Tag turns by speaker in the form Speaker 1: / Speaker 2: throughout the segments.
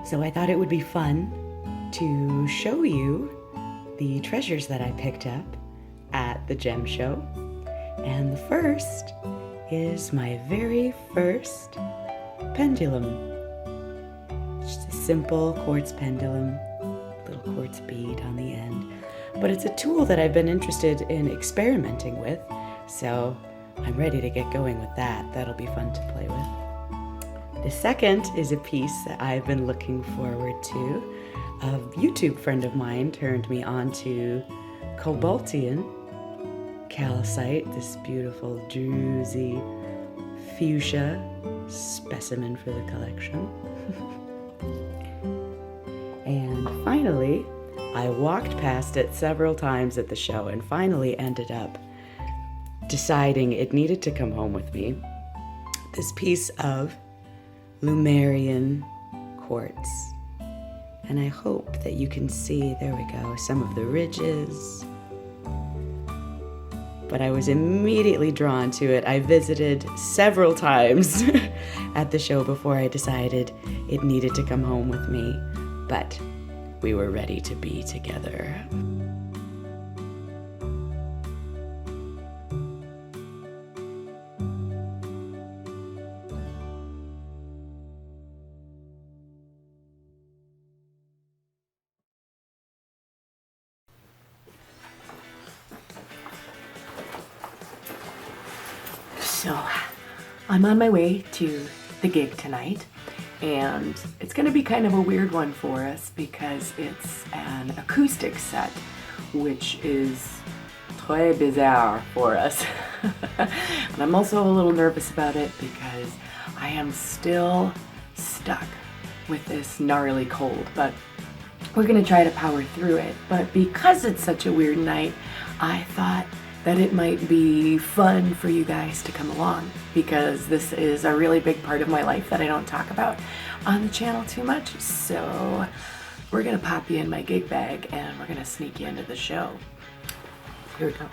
Speaker 1: So I thought it would be fun to show you the treasures that I picked up at the gem show. And the first is my very first pendulum. Just a simple quartz pendulum, little quartz bead on the end. But it's a tool that I've been interested in experimenting with, so I'm ready to get going with that. That'll be fun to play with. The second is a piece that I've been looking forward to. A YouTube friend of mine turned me on to Cobaltian calcite, this beautiful druzy fuchsia specimen for the collection. And finally, I walked past it several times at the show and finally ended up deciding it needed to come home with me. This piece of Lumerian quartz. And I hope that you can see, there we go, some of the ridges. But I was immediately drawn to it. I visited several times at the show before I decided it needed to come home with me. But we were ready to be together.
Speaker 2: So, I'm on my way to the gig tonight, and it's going to be kind of a weird one for us because it's an acoustic set, which is très bizarre for us. And I'm also a little nervous about it because I am still stuck with this gnarly cold, but we're going to try to power through it. But because it's such a weird night, I thought that it might be fun for you guys to come along, because this is a really big part of my life that I don't talk about on the channel too much. So we're gonna pop you in my gig bag and we're gonna sneak you into the show. Here we go.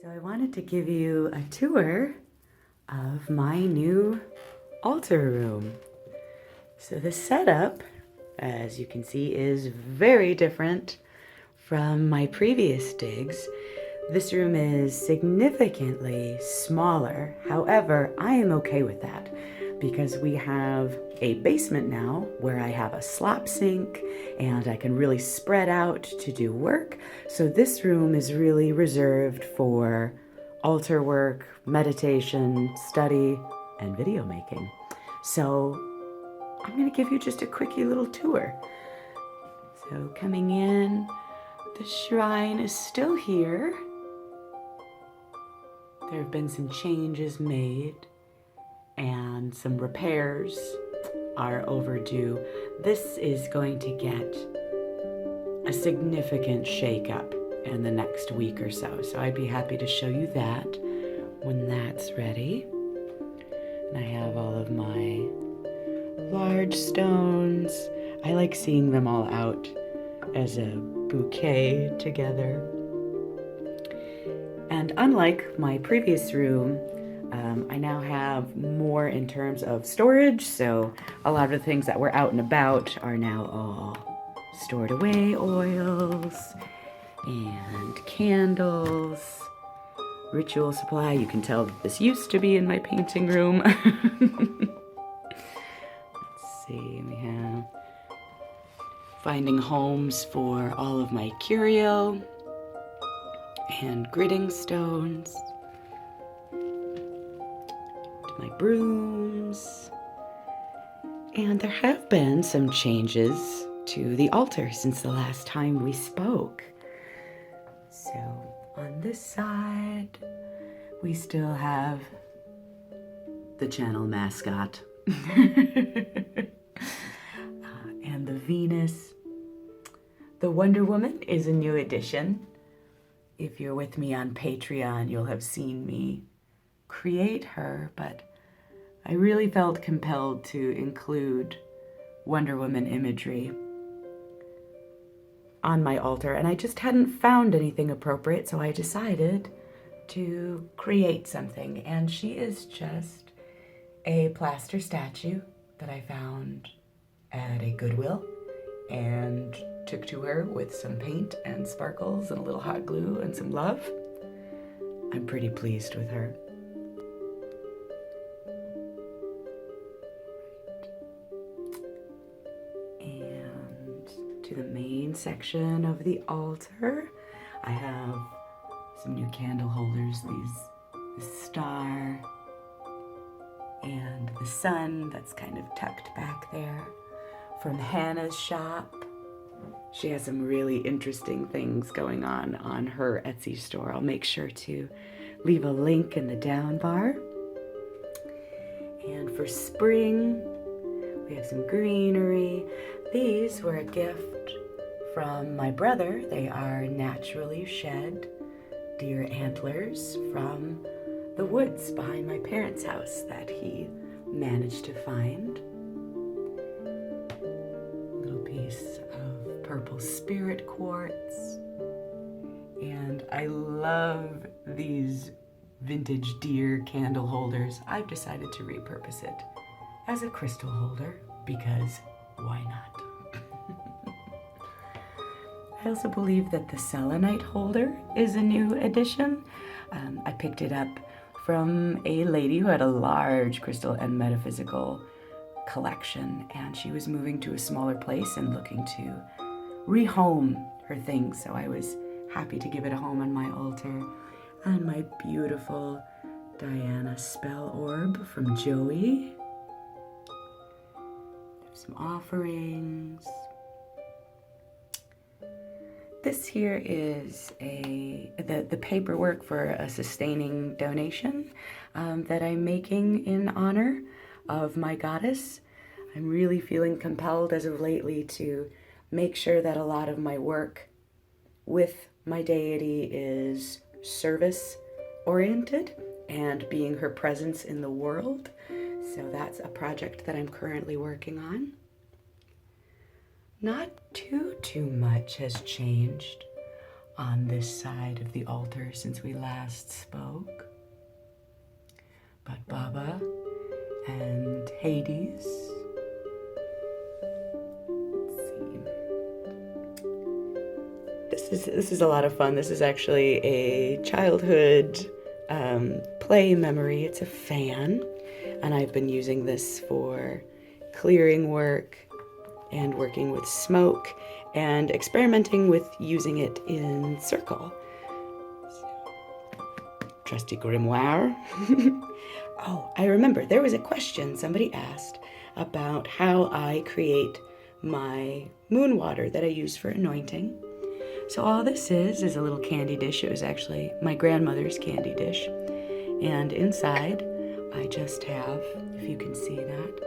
Speaker 1: So I wanted to give you a tour of my new altar room. So the setup, as you can see, is very different from my previous digs. This room is significantly smaller. However, I am okay with that because we have a basement now where I have a slop sink and I can really spread out to do work. So this room is really reserved for altar work, meditation, study, and video making. So I'm gonna give you just a quickie little tour. So coming in, the shrine is still here. There have been some changes made and some repairs are overdue. This is going to get a significant shake-up in the next week or so. So I'd be happy to show you that when that's ready. And I have all of my large stones. I like seeing them all out as a bouquet together. And unlike my previous room, I now have more in terms of storage, so a lot of the things that were out and about are now all stored away. Oils and candles, ritual supply. You can tell that this used to be in my painting room. Let's see, we have finding homes for all of my curio and gridding stones. My brooms. And there have been some changes to the altar since the last time we spoke. So on this side, we still have the channel mascot and the Venus. The Wonder Woman is a new addition. If you're with me on Patreon, you'll have seen me create her, but I really felt compelled to include Wonder Woman imagery on my altar, and I just hadn't found anything appropriate, so I decided to create something. And she is just a plaster statue that I found at a Goodwill and took to her with some paint and sparkles and a little hot glue and some love. I'm pretty pleased with her. To the main section of the altar, I have some new candle holders. The star and the sun that's kind of tucked back there from Hannah's shop. She has some really interesting things going on her Etsy store. I'll make sure to leave a link in the down bar. And for spring, we have some greenery. These were a gift from my brother. They are naturally shed deer antlers from the woods behind my parents' house that he managed to find. A little piece of purple spirit quartz. And I love these vintage deer candle holders. I've decided to repurpose it as a crystal holder because why not? I also believe that the selenite holder is a new addition. I picked it up from a lady who had a large crystal and metaphysical collection, and she was moving to a smaller place and looking to rehome her things, so I was happy to give it a home on my altar. And my beautiful Diana spell orb from Joey. Some offerings. This here is the paperwork for a sustaining donation that I'm making in honor of my goddess. I'm really feeling compelled as of lately to make sure that a lot of my work with my deity is service oriented and being her presence in the world. So that's a project that I'm currently working on. Not too much has changed on this side of the altar since we last spoke. But Baba and Hades. Let's see. This is a lot of fun. This is actually a childhood play memory. It's a fan, and I've been using this for clearing work and working with smoke and experimenting with using it in circle. Trusty grimoire. Oh, I remember there was a question somebody asked about how I create my moon water that I use for anointing. So all this is a little candy dish. It was actually my grandmother's candy dish. And inside, I just have, if you can see that,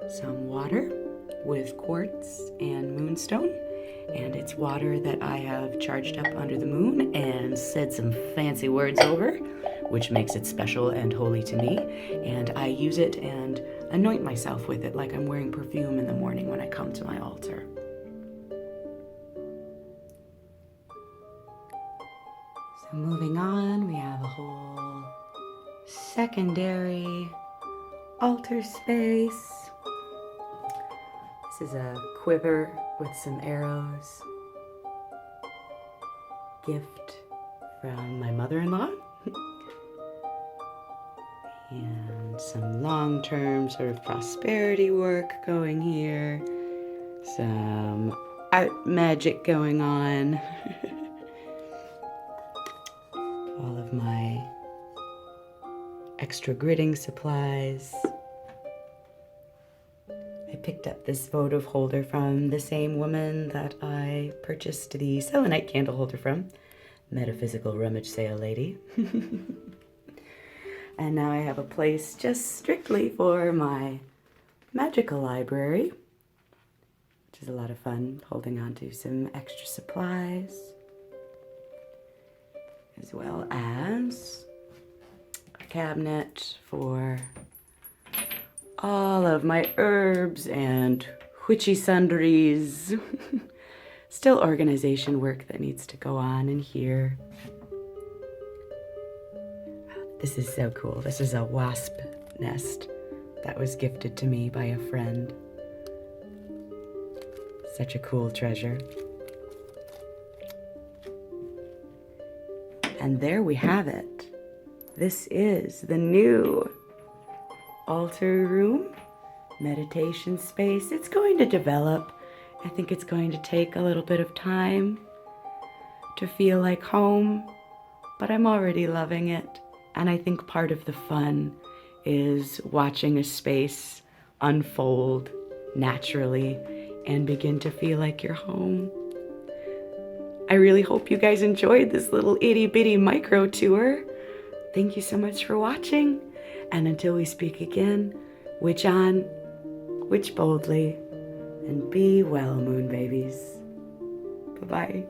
Speaker 1: some water with quartz and moonstone and it's water that I have charged up under the moon and said some fancy words over, which makes it special and holy to me. And I use it and anoint myself with it like I'm wearing perfume in the morning when I come to my altar. So moving on, we have a whole secondary altar space. This is a quiver with some arrows. Gift from my mother-in-law. And some long-term sort of prosperity work going here. Some art magic going on. All of my extra gridding supplies. I picked up this votive holder from the same woman that I purchased the selenite candle holder from. Metaphysical rummage sale lady. And now I have a place just strictly for my magical library, which is a lot of fun, holding on to some extra supplies, as well as a cabinet for all of my herbs and witchy sundries. Still organization work that needs to go on in here. This is so cool. This is a wasp nest that was gifted to me by a friend. Such a cool treasure. And there we have it. This is the new altar room, meditation space. It's going to develop. I think it's going to take a little bit of time to feel like home, but I'm already loving it. And I think part of the fun is watching a space unfold naturally and begin to feel like you're home. I really hope you guys enjoyed this little itty bitty micro tour. Thank you so much for watching. And until we speak again, witch on, witch boldly, and be well, moon babies. Bye-bye.